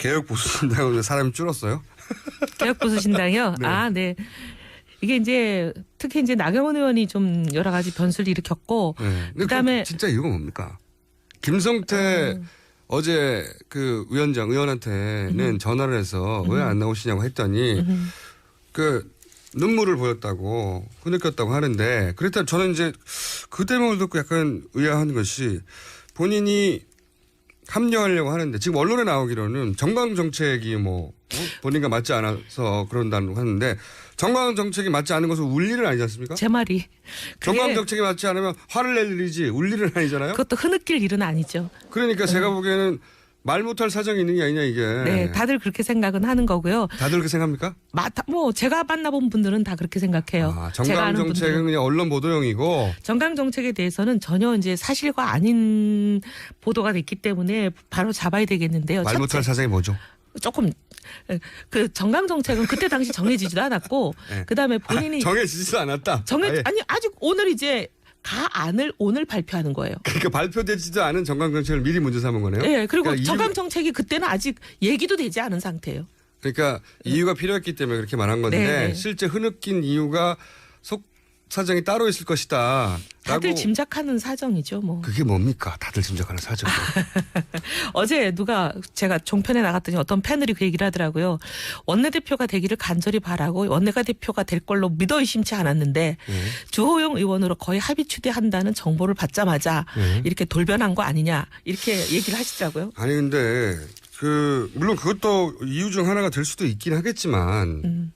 개혁보수신당은 사람이 줄었어요? 개혁보수신당이요? 네. 아, 네. 이게 이제 특히 이제 나경원 의원이 좀 여러 가지 변수를 일으켰고, 네. 그다음에 진짜 이유가 뭡니까? 김성태 어제 그 의원한테는 전화를 해서 왜 안 나오시냐고 했더니 그 눈물을 보였다고 흐느꼈다고 하는데, 그랬다 저는 이제 그 대목을 듣고 약간 의아한 것이, 본인이 합류하려고 하는데 지금 언론에 나오기로는 정강 정책이 본인과 맞지 않아서 그런다고 하는데, 정강 정책이 맞지 않은 것은 울 일은 아니지 않습니까? 제 말이. 정강 정책이 맞지 않으면 화를 낼 일이지 울 일은 아니잖아요. 그것도 흐느낄 일은 아니죠. 그러니까 제가 보기에는 말 못할 사정이 있는 게 아니냐 이게. 네, 다들 그렇게 생각은 하는 거고요. 다들 그렇게 생각합니까? 제가 만나본 분들은 다 그렇게 생각해요. 아, 제가 정강 아는 정책은 분들은. 그냥 언론 보도용이고. 정강 정책에 대해서는 전혀 이제 사실과 아닌 보도가 됐기 때문에 바로 잡아야 되겠는데요. 말 못할 사정이 뭐죠? 조금 그 정강 정책은 그때 당시 정해지지도 않았고, 네. 그다음에 본인이 정해지지도 않았다. 아예. 아직 오늘 이제 가안을 오늘 발표하는 거예요. 그러니까 발표되지도 않은 정강 정책을 미리 문제 삼은 거네요. 네, 그리고 그러니까 정강 정책이 그때는 아직 얘기도 되지 않은 상태예요. 그러니까 이유가 필요했기 때문에 그렇게 말한 건데, 네. 실제 흐느낀 이유가 속 사정이 따로 있을 것이다. 다들 짐작하는 사정이죠, 뭐. 그게 뭡니까? 다들 짐작하는 사정. 어제 제가 종편에 나갔더니 어떤 패널이 그 얘기를 하더라고요. 원내대표가 되기를 간절히 바라고 원내가 대표가 될 걸로 믿어 의심치 않았는데 주호영 의원으로 거의 합의 추대한다는 정보를 받자마자 이렇게 돌변한 거 아니냐, 이렇게 얘기를 하시더라고요. 아니 근데 물론 그것도 이유 중 하나가 될 수도 있긴 하겠지만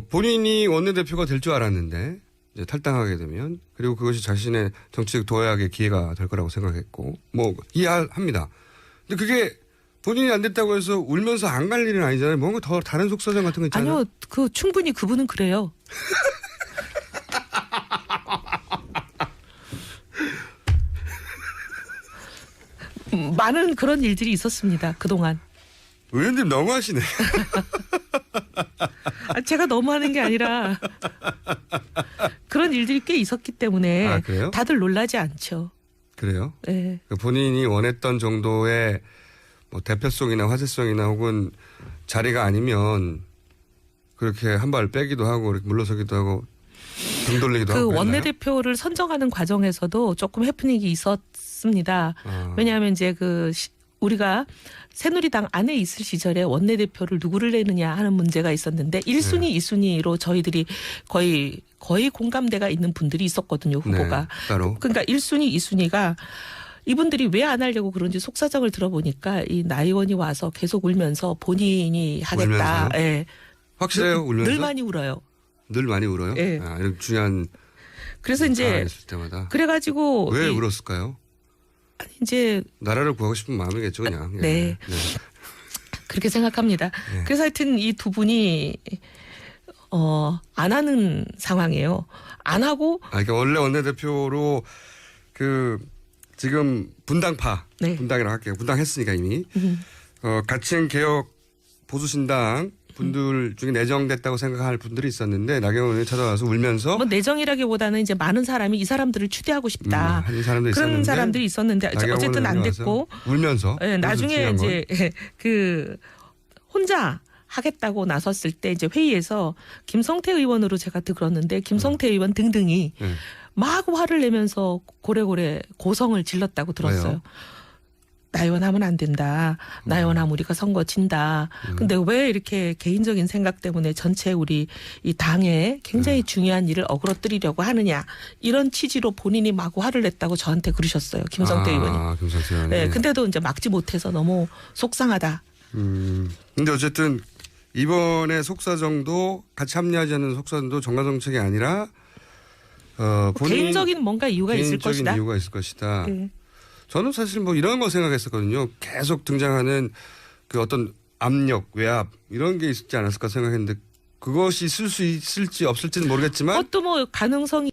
본인이 원내대표가 될 줄 알았는데 이제 탈당하게 되면, 그리고 그것이 자신의 정치적 도약의 기회가 될 거라고 생각했고, 이해합니다. 근데 그게 본인이 안 됐다고 해서 울면서 안 갈 일은 아니잖아요. 뭔가 더 다른 속사정 같은 거 있잖아요. 아니요, 충분히 그분은 그래요. 많은 그런 일들이 있었습니다, 그동안. 의원님 너무하시네. 제가 너무하는 게 아니라 그런 일들이 꽤 있었기 때문에. 아, 그래요? 다들 놀라지 않죠. 그래요? 네. 본인이 원했던 정도의 대표성이나 화제성이나 혹은 자리가 아니면 그렇게 한 발 빼기도 하고 이렇게 물러서기도 하고 등 돌리기도 하고. 원내대표를 선정하는 과정에서도 조금 해프닝이 있었습니다. 왜냐하면 이제 우리가 새누리당 안에 있을 시절에 원내대표를 누구를 내느냐 하는 문제가 있었는데 1순위, 2순위로 저희들이 거의 공감대가 있는 분들이 있었거든요, 후보가. 네, 따로. 그러니까 1순위, 2순위가 이분들이 왜 안 하려고 그런지 속사정을 들어보니까 이 나 의원이 와서 계속 울면서 본인이 하겠다. 울면서요? 예. 확실해요? 울면서? 늘 많이 울어요. 늘 많이 울어요? 예. 이런 중요한 그래서 이제 있을 때마다. 그래가지고 왜 울었을까요? 이제 나라를 구하고 싶은 마음이겠죠, 그냥. 네. 그렇게 생각합니다. 네. 그래서 하여튼 이 두 분이 안 하는 상황이에요. 안 하고. 그러니까 원래 원내대표로 지금 분당파, 네. 분당이라고 할게요. 분당했으니까 이미. 가칭 개혁 보수신당 분들 중에 내정됐다고 생각할 분들이 있었는데, 나경원 의원이 찾아와서 울면서. 내정이라기보다는 이제 많은 사람이 이 사람들을 추대하고 싶다. 하는 사람도 그런 있었는데, 사람들이 있었는데 어쨌든 안 됐고. 울면서. 네, 나중에 이제 혼자 하겠다고 나섰을 때 이제 회의에서 김성태 의원으로 제가 들었는데, 김성태 의원 등등이 막 화를 내면서 고래고래 고성을 질렀다고 들었어요. 왜요? 나 의원하면 안 된다. 나 의원하면 우리가 선거 진다. 근데 왜 이렇게 개인적인 생각 때문에 전체 우리 이 당에 굉장히 중요한 일을 어그러뜨리려고 하느냐. 이런 취지로 본인이 마구 화를 냈다고 저한테 그러셨어요, 김성태 의원이. 김성태 의원이. 네, 근데도 이제 막지 못해서 너무 속상하다. 근데 어쨌든 이번에 속사정도, 같이 합류하지 않는 속사정도 정가정책이 아니라 개인적인 뭔가 이유가 있을 것이다. 개인적인 이유가 있을 것이다. 네. 저는 사실 이런 거 생각했었거든요. 계속 등장하는 어떤 압력, 외압 이런 게 있지 않았을까 생각했는데, 그것이 있을 수 있을지 없을지는 모르겠지만 그것도 가능성이